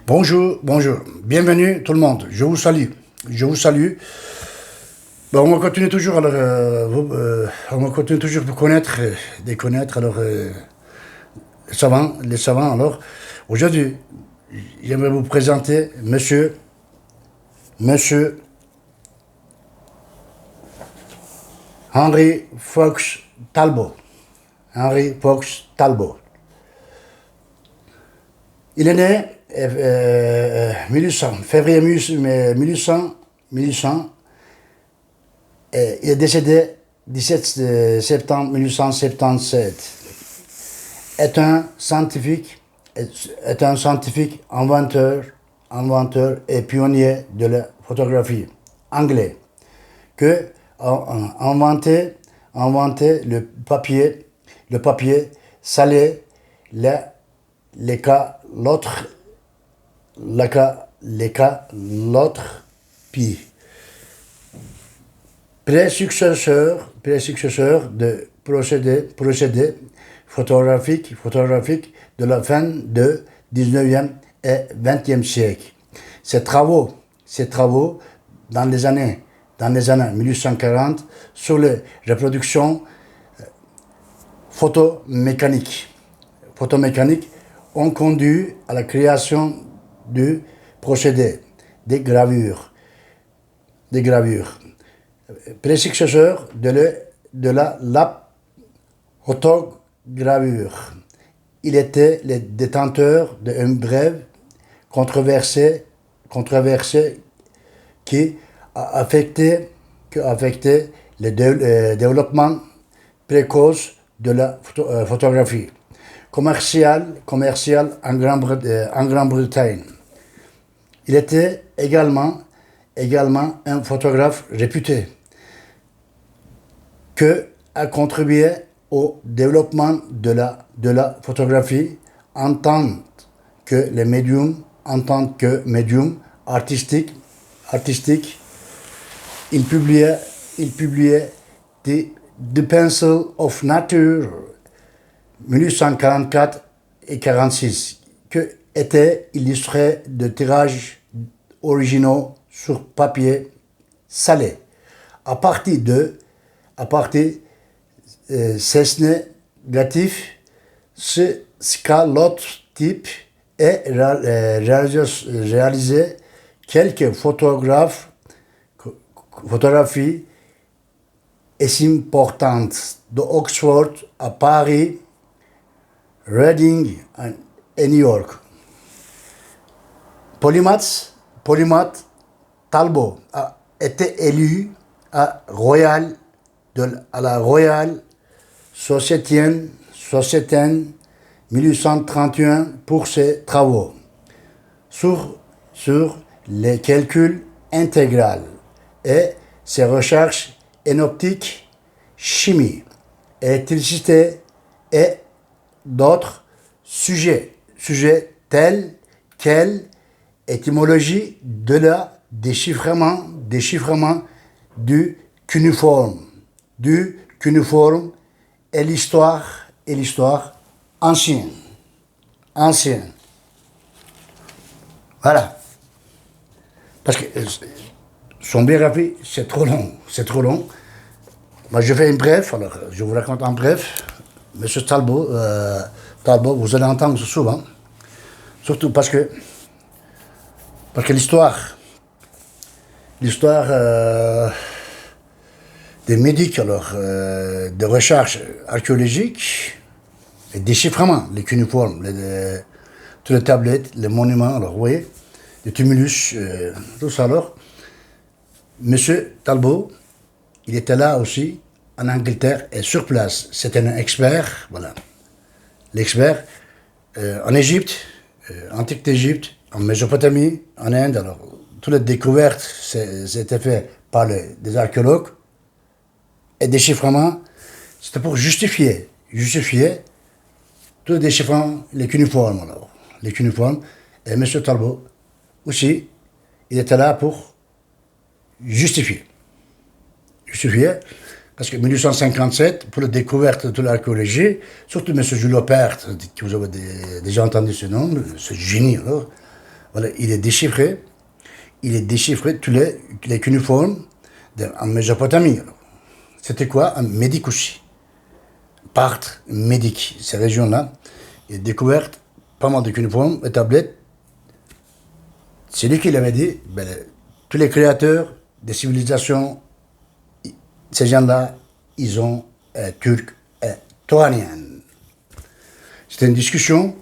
Bonjour, bonjour. Bienvenue tout le monde. Je vous salue. Je vous salue. Bon, on va continuer toujours alors, on va continuer toujours pour connaître, déconnaître alors les savants alors. Aujourd'hui, j'aimerais vous présenter Monsieur Henry Fox Talbot. Henry Fox Talbot. Il est né 1800, février 1800, et il est décédé 17 septembre 1877. Est un scientifique inventeur et pionnier de la photographie anglais, que a inventé le papier salé, l'autre puis présuccesseur de procédés photographiques de la fin du 19e et 20e siècle. Ces travaux dans les années 1840 sur les reproductions photomécaniques ont conduit à la création du procédé des gravures, présuccesseur de la photogravure. Il était le détenteur d'un bref controversé qui a affecté le développement précoce de la photographie commerciale en Grande-Bretagne. Il était également un photographe réputé qui a contribué au développement de la photographie en tant que médium artistique. Il publiait The Pencil of Nature 1844 et 46, qui étaient illustrés de tirages originaux sur papier salé. À partir ces négatifs, ce scalotype est réalisé quelques photographies importantes de Oxford à Paris, Reading et New York. Polymath Talbot a été élu à la Royal Society 1831 pour ses travaux sur les calculs intégral et ses recherches en optique, chimie, électricité et d'autres sujets tels quelle étymologie de la déchiffrement du cuneiforme et l'histoire ancienne. Voilà. Parce que son biographie, c'est trop long. Moi, je fais une bref, alors je vous raconte en bref. Monsieur Talbot, vous allez entendre souvent, surtout parce que l'histoire des médics, alors, de recherche archéologique, les déchiffrements, les cuneiformes, toutes les tablettes, les monuments, alors, vous voyez, les tumulus, tout ça, alors. Monsieur Talbot, il était là aussi, en Angleterre, et sur place. C'était un expert, voilà. L'expert, en Égypte, antique d'Égypte, en Mésopotamie, en Inde, alors, toutes les découvertes, c'était fait par des archéologues, et déchiffrement, c'était pour justifier tous les déchiffrements, les cuneiformes, alors. Les cuneiformes, et M. Talbot, aussi, il était là pour justifier, parce que 1857, pour la découverte de l'archéologie, surtout M. Jules Opert, que vous avez déjà entendu ce nom, ce génie, alors, Voilà, il est déchiffré. Il est déchiffré tous les cuneiformes en Mésopotamie. C'était quoi? Un médicouchi. Parthes, médic, ces régions-là. Il a découvert pas mal de cuneiformes et tablettes. C'est lui qui l'avait dit. Ben, tous les créateurs des civilisations, ces gens-là, ils ont turc et toranien. C'était une discussion.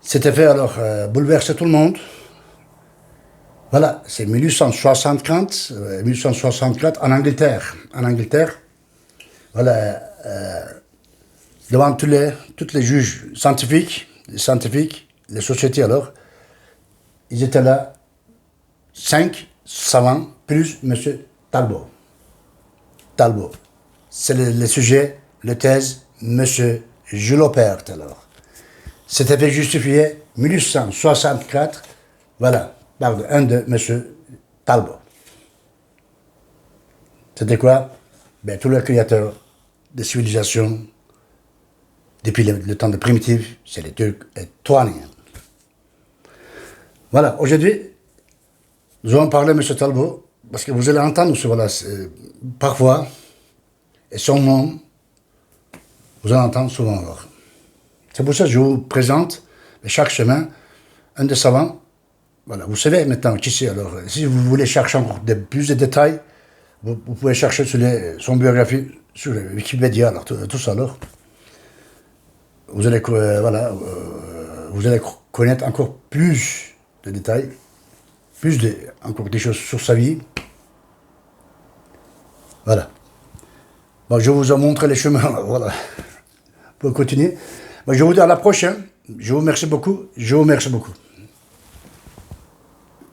C'était fait alors bouleverser tout le monde. Voilà, c'est 1864 en Angleterre. En Angleterre, voilà, devant tous les juges scientifiques, les sociétés alors, ils étaient là, 5 savants, plus M. Talbot. Talbot. C'est le sujet, le thèse, M. Jules Aubert alors. C'était fait justifier 1864, voilà, par un de M. Talbot. C'était quoi? Ben, tous les créateurs de civilisation, depuis le temps de primitif, c'est les Turcs et Touraniens. Voilà, aujourd'hui, nous allons parler de M. Talbot, parce que vous allez entendre, voilà, parfois, et son nom, vous allez entendre souvent alors. C'est pour ça que je vous présente chaque semaine un des savants. Voilà, vous savez maintenant qui c'est. Alors, si vous voulez chercher encore plus de détails, vous pouvez chercher sur son biographie, sur Wikipédia, alors, tout ça. Alors, vous allez, vous allez connaître encore plus de détails, encore des choses sur sa vie. Voilà. Bon, je vous ai montré les chemins, alors, voilà. Pour continuer. Bon, je vous dis à la prochaine. Je vous remercie beaucoup.